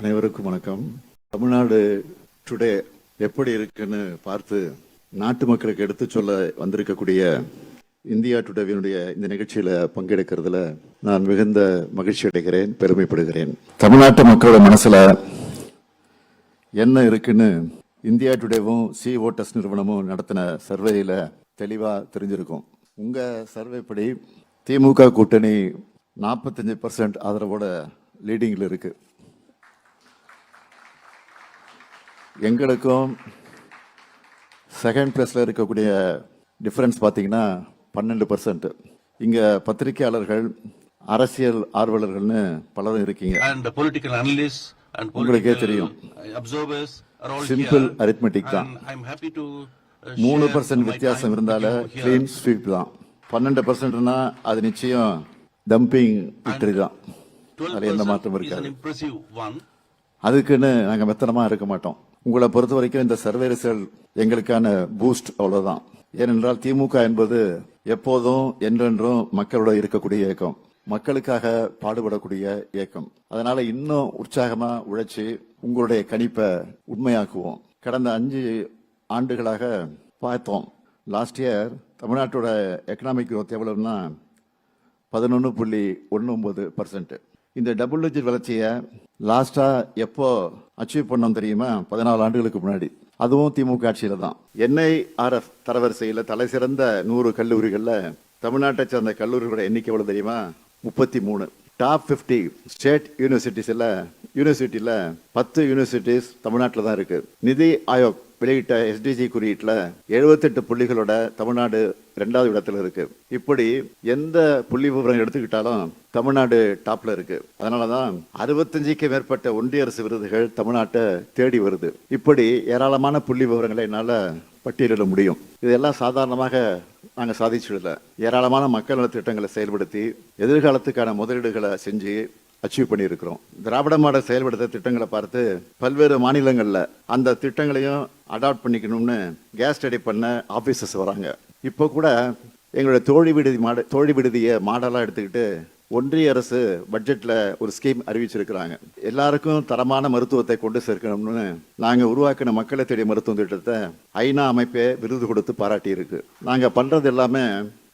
அனைவருக்கும் வணக்கம். தமிழ்நாடு டுடே எப்படி இருக்குன்னு பார்த்து நாட்டு மக்களுக்கு எடுத்து சொல்ல வந்திருக்கக்கூடிய இந்தியா டுடேவினுடைய இந்த நிகழ்ச்சியில பங்கெடுக்கிறதுல நான் மிகுந்த மகிழ்ச்சி அடைகிறேன், பெருமைப்படுகிறேன். தமிழ்நாட்டு மக்களோட மனசுல என்ன இருக்குன்னு இந்தியா டுடேவும் சி ஓட்டஸ் நிறுவனமும் நடத்தின சர்வேயில தெளிவா தெரிஞ்சிருக்கும். உங்க சர்வே படி திமுக கூட்டணி 45% ஆதரவோட லீடிங்ல இருக்கு. எங்களுக்கும் செகண்ட் பிளேஸ்ல இருக்கக்கூடிய டிஃபரன்ஸ் பார்த்தீங்கன்னா 12%. இங்க பத்திரிகையாளர்கள், அரசியல் ஆர்வலர்கள்னு பலரும் இருக்கீங்க. உங்களுக்கே தெரியும், சிம்பிள் அரித்மெட்டிக் தான். 3% வித்தியாசம் இருந்தால கிளீன் ஸ்வீப் தான். 12%னா அது நிச்சயம் டம்பிங் விக்டரி தான். அது எந்த மாற்றம் இருக்காது. அதுக்குன்னு நாங்க மெத்தனமா இருக்க மாட்டோம். உங்களை பொறுத்த வரைக்கும் இந்த சர்வே ரிசல்ட் எங்களுக்கான பூஸ்ட், அவ்வளவுதான். ஏனென்றால் திமுக என்பது எப்போதும் என்றென்றும் மக்களோட இருக்கக்கூடிய இயக்கம், மக்களுக்காக பாடுபடக்கூடிய இயக்கம். அதனால இன்னும் உற்சாகமா உழைச்சி உங்களுடைய கணிப்பை உண்மையாக்குவோம். கடந்த 5 ஆண்டுகளாக பார்த்தோம். லாஸ்ட் இயர் தமிழ்நாட்டோட எக்கனாமிக் growth எவ்வளவுன்னா 11.19%. இந்த டபுள் டிஜிட் வளர்ச்சியை லாஸ்டா எப்போ அச்சீவ் பண்ணோம் தெரியுமா? 14 ஆண்டுகளுக்கு முன்னாடி. அதுவும் திமுக ஆட்சியில தான். NIRF தரவரிசையில் தலை சிறந்த 100 கல்லூரிகள்ல தமிழ்நாட்டை சேர்ந்த கல்லூரிகளோட எண்ணிக்கை எவ்வளவு தெரியுமா? 33. டாப் 50 ஸ்டேட் யூனிவர்சிட்டிஸ்ல 10 யூனிவர்சிட்டிஸ் தமிழ்நாட்டில் தான் இருக்கு. நிதி ஆயோக் வெளியிட்ட SDG குறியீட்டுல 78 புள்ளிகளோட தமிழ்நாடு 2வது இடத்துல இருக்கு. இப்படி எந்த புள்ளி விவரம் எடுத்துக்கிட்டாலும் தமிழ்நாடு டாப்ல இருக்கு. அதனாலதான் 65க்கு மேற்பட்ட ஒன்றிய அரசு விருதுகள் தமிழ்நாட்டை தேடி வருது. இப்படி ஏராளமான புள்ளி விவரங்களை என்னால பட்டியலிட முடியும். இதெல்லாம் சாதாரணமாக நாங்க சாதிச்சுடல. ஏராளமான மக்கள் நல திட்டங்களை செயல்படுத்தி எதிர்காலத்துக்கான முதலீடுகளை செஞ்சு அச்சீவ் பண்ணியிருக்கிறோம். திராவிட மாடல் செயல்படுத்த திட்டங்களை பார்த்து பல்வேறு மாநிலங்கள்ல அந்த திட்டங்களையும் அடாப்ட் பண்ணிக்கணும்னு கேஸ் ஸ்டடி பண்ண ஆபீசர்ஸ் வராங்க. இப்போ கூட எங்களுடைய தோழி விடுதியை மாடலா எடுத்துக்கிட்டு ஒன்றிய அரசு பட்ஜெட்ல ஒரு ஸ்கீம் அறிவிச்சிருக்கிறாங்க. எல்லாருக்கும் தரமான மருத்துவத்தை கொண்டு சேர்க்கணும்னு நாங்க உருவாக்கின மக்களை தேடிய மருத்துவ திட்டத்தை ஐநா அமைப்பே விருது கொடுத்து பாராட்டி இருக்கு. நாங்க பண்றது எல்லாமே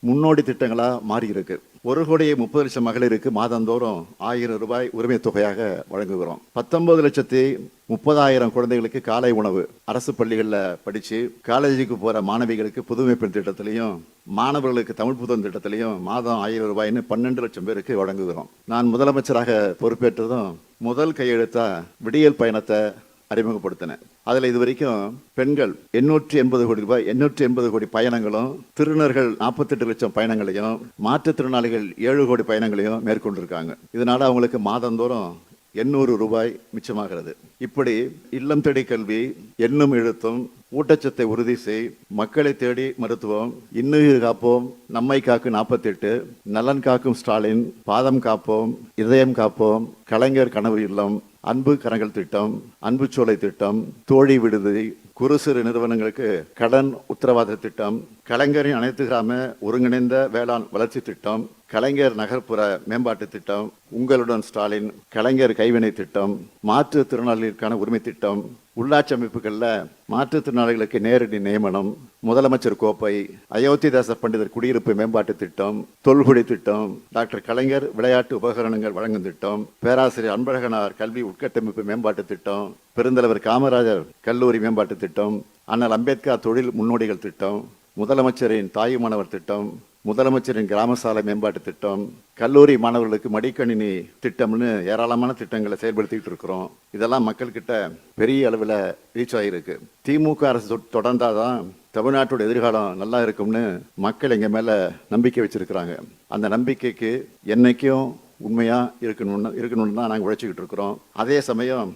முன்னோடி திட்டங்களா மாறி இருக்கு. 1,30,00,000 மகளிருக்கு மாதந்தோறும் 1000 ரூபாய் உரிமை தொகையாக வழங்குகிறோம். 19,30,000 குழந்தைகளுக்கு காலை உணவு அரசு பள்ளிகளில் படிச்சு காலேஜுக்கு போற மாணவிகளுக்கு புதுமை பெண் திட்டத்திலையும் மாணவர்களுக்கு தமிழ் புத்தகம் திட்டத்திலையும் மாதம் 1000 ரூபாய்னு 12 லட்சம் பேருக்கு வழங்குகிறோம். நான் முதலமைச்சராக பொறுப்பேற்றதும் முதல் கையெழுத்தா விடியல் பயணத்தை அறிமுகப்படுத்தினேன். அதுல இது வரைக்கும் பெண்கள் 880 கோடி ரூபாய் 880 கோடி பயணங்களும், திருநர்கள் 48 லட்சம் பயணங்களையும், மாற்றுத்திறனாளிகள் 7 கோடி பயணங்களையும் மேற்கொண்டிருக்காங்க. இதனால அவங்களுக்கு மாதந்தோறும் 800 ரூபாய் மிச்சமாகிறது. இப்படி இல்லம் தேடி கல்வி, எண்ணும் எழுத்தும், ஊட்டச்சத்தை உறுதி செய், மக்களை தேடி மருத்துவம், இன்னுயிர் காப்போம், நம்மை காக்கும் 48, நலன் காக்கும் ஸ்டாலின், பாதம் காப்போம், இதயம் காப்போம், கலைஞர் கனவு இல்லம், அன்பு கரங்கள் திட்டம், அன்பு சோலை திட்டம், தோழி விடுதி, குறு சிறு நிறுவனங்களுக்கு கடன் உத்தரவாத திட்டம், கலைஞரின் அனைத்து கிராம ஒருங்கிணைந்த வேளாண் வளர்ச்சி திட்டம், கலைஞர் நகர்ப்புற மேம்பாட்டு திட்டம், உங்களுடன் ஸ்டாலின், கலைஞர் கைவினை திட்டம், மாற்றுத்திறனாளிகளுக்கான உரிமை திட்டம், உள்ளாட்சி அமைப்புகளில் மாற்றுத்திறனாளிகளுக்கு நேரடி நியமனம், முதலமைச்சர் கோப்பை, அயோத்திதாச பண்டிதர் குடியிருப்பு மேம்பாட்டு திட்டம், தொல்குடி திட்டம், டாக்டர் கலைஞர் விளையாட்டு உபகரணங்கள் வழங்கும் திட்டம், பேராசிரியர் அன்பழகனார் கல்வி உட்கட்டமைப்பு மேம்பாட்டு திட்டம், பெருந்தலைவர் காமராஜர் கல்லூரி மேம்பாட்டு திட்டம், அண்ணல் அம்பேத்கர் தொழில் முன்னோடிகள் திட்டம், முதலமைச்சரின் தாயுமானவர் திட்டம், முதலமைச்சரின் கிராம சாலை மேம்பாட்டு திட்டம், கல்லூரி மாணவர்களுக்கு மடிக்கணினி திட்டம்னு ஏராளமான திட்டங்களை செயல்படுத்திட்டு இருக்கிறோம். இதெல்லாம் மக்கள் கிட்ட பெரிய அளவில் ரீச் ஆகிருக்கு. திமுக அரசு தொடர்ந்தாதான் தமிழ்நாட்டோட எதிர்காலம் நல்லா இருக்கும்னு மக்கள் எங்க மேல நம்பிக்கை வச்சிருக்கிறாங்க. அந்த நம்பிக்கைக்கு என்னைக்கும் உண்மையா இருக்கணும்னு தான் நாங்கள் உழைச்சிக்கிட்டு இருக்கிறோம். அதே சமயம்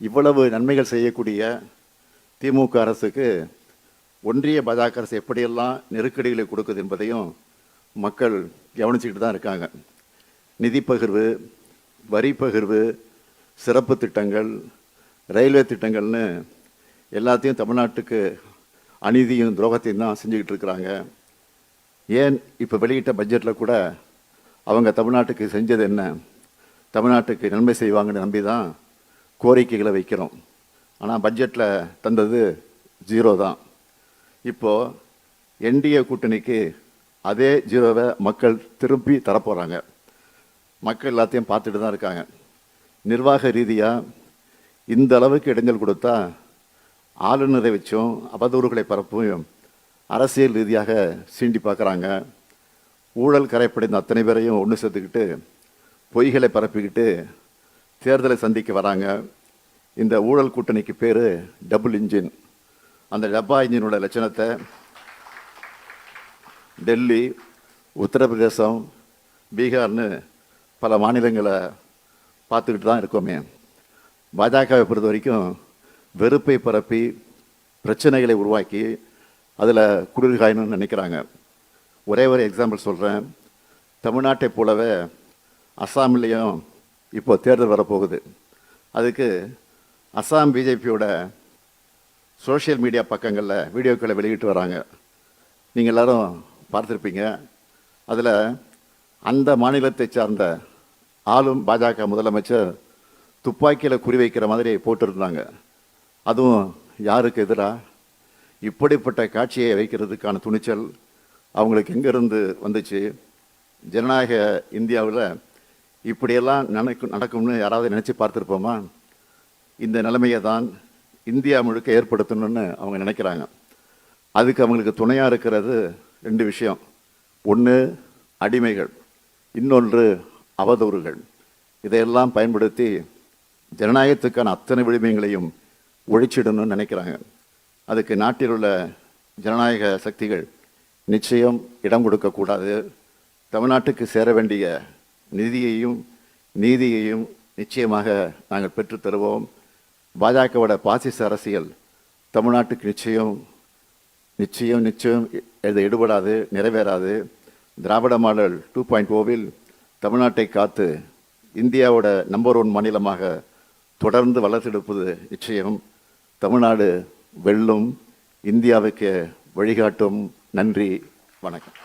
இவ்வளவு நன்மைகள் செய்யக்கூடிய திமுக அரசுக்கு ஒன்றிய பாஜக அரசு எப்படியெல்லாம் நெருக்கடிகளை கொடுக்குது என்பதையும் மக்கள் கவனிச்சுக்கிட்டு தான் இருக்காங்க. நிதி பகிர்வு, வரி பகிர்வு, சிறப்பு திட்டங்கள், ரயில்வே திட்டங்கள்னு எல்லாத்தையும் தமிழ்நாட்டுக்கு அநீதியும் துரோகத்தையும் தான் செஞ்சுக்கிட்டு இருக்கிறாங்க. ஏன் இப்போ வெளியிட்ட பட்ஜெட்டில் கூட அவங்க தமிழ்நாட்டுக்கு செஞ்சது என்ன, தமிழ்நாட்டுக்கு நன்மை செய்வாங்கன்னு நம்பி தான் கோரிக்கைகளை வைக்கிறோம். ஆனால் பட்ஜெட்டில் தந்தது 0 தான். இப்போது என்டிஏ கூட்டணிக்கு அதே 0வை மக்கள் திருப்பி தரப்போகிறாங்க. மக்கள் எல்லாத்தையும் பார்த்துட்டு தான் இருக்காங்க. நிர்வாக ரீதியாக இந்த அளவுக்கு இடைஞ்சல் கொடுத்தா ஆளுநரை வச்சும் அவதூறுகளை பரப்பும் அரசியல் ரீதியாக சீண்டி பார்க்குறாங்க. ஊழல் கரைப்படைந்த அத்தனை பேரையும் ஒன்று சேர்த்துக்கிட்டு பொய்களை பரப்பிக்கிட்டு தேர்தலை சந்திக்க வராங்க. இந்த ஊழல் கூட்டணிக்கு பேர் டபுள் இன்ஜின். அந்த டப்பா இன்ஜினோட லட்சணத்தை டெல்லி, உத்தரப்பிரதேசம், பீகார்னு பல மாநிலங்களை பார்த்துக்கிட்டு தான் இருக்கோமே. பாஜகவை பொறுத்த வரைக்கும் வெறுப்பை பரப்பி பிரச்சனைகளை உருவாக்கி அதில் குளிர்காயணும்னு நினைக்கிறாங்க. ஒரே ஒரு எக்ஸாம்பிள் சொல்கிறேன். தமிழ்நாட்டை போலவே அஸ்ஸாம்லேயும் இப்போ தேர்தல் வரப்போகுது. அதுக்கு அஸ்ஸாம் பிஜேபியோட சோஷியல் மீடியா பக்கங்களில் வீடியோக்களை வெளியிட்டு வராங்க. நீங்கள் எல்லோரும் பார்த்துருப்பீங்க. அதில் அந்த மாநிலத்தை சார்ந்த ஆளும் பாஜக முதலமைச்சர் துப்பாக்கியில் குறிவைக்கிற மாதிரி போட்டிருந்தாங்க. அதுவும் யாருக்கு எதிராக? இப்படிப்பட்ட காட்சியை வைக்கிறதுக்கான துணிச்சல் அவங்களுக்கு எங்கேருந்து வந்துச்சு? ஜனநாயக இந்தியாவில் இப்படியெல்லாம் நடக்கும்னு யாராவது நினச்சி பார்த்துருப்போமா? இந்த நிலைமையை தான் இந்தியா முழுக்க ஏற்படுத்தணும்னு அவங்க நினைக்கிறாங்க. அதுக்கு அவங்களுக்கு துணையாக இருக்கிறது 2 விஷயம். ஒன்று அடிமைகள், இன்னொன்று அவதூறுகள். இதையெல்லாம் பயன்படுத்தி ஜனநாயகத்துக்கான அத்தனை விழுமியங்களையும் ஒழிச்சிடணும்னு நினைக்கிறாங்க. அதுக்கு நாட்டில் உள்ள ஜனநாயக சக்திகள் நிச்சயம் இடம் கொடுக்கக்கூடாது. தமிழ்நாட்டுக்கு சேர வேண்டிய நிதியையும் நீதியையும் நிச்சயமாக நாங்கள் பெற்று தருவோம். பாஜகவோட பாசிச அரசியல் தமிழ்நாட்டுக்கு நிச்சயம் நிச்சயம் நிச்சயம் இது எடுபடாது, நிறைவேறாது. திராவிட மாடல் 2.0வில் தமிழ்நாட்டை காத்து இந்தியாவோட நம்பர் 1 மாநிலமாக தொடர்ந்து வளர்த்தெடுப்பது நிச்சயம். தமிழ்நாடு வெல்லும், இந்தியாவுக்கு வழிகாட்டும். நன்றி, வணக்கம்.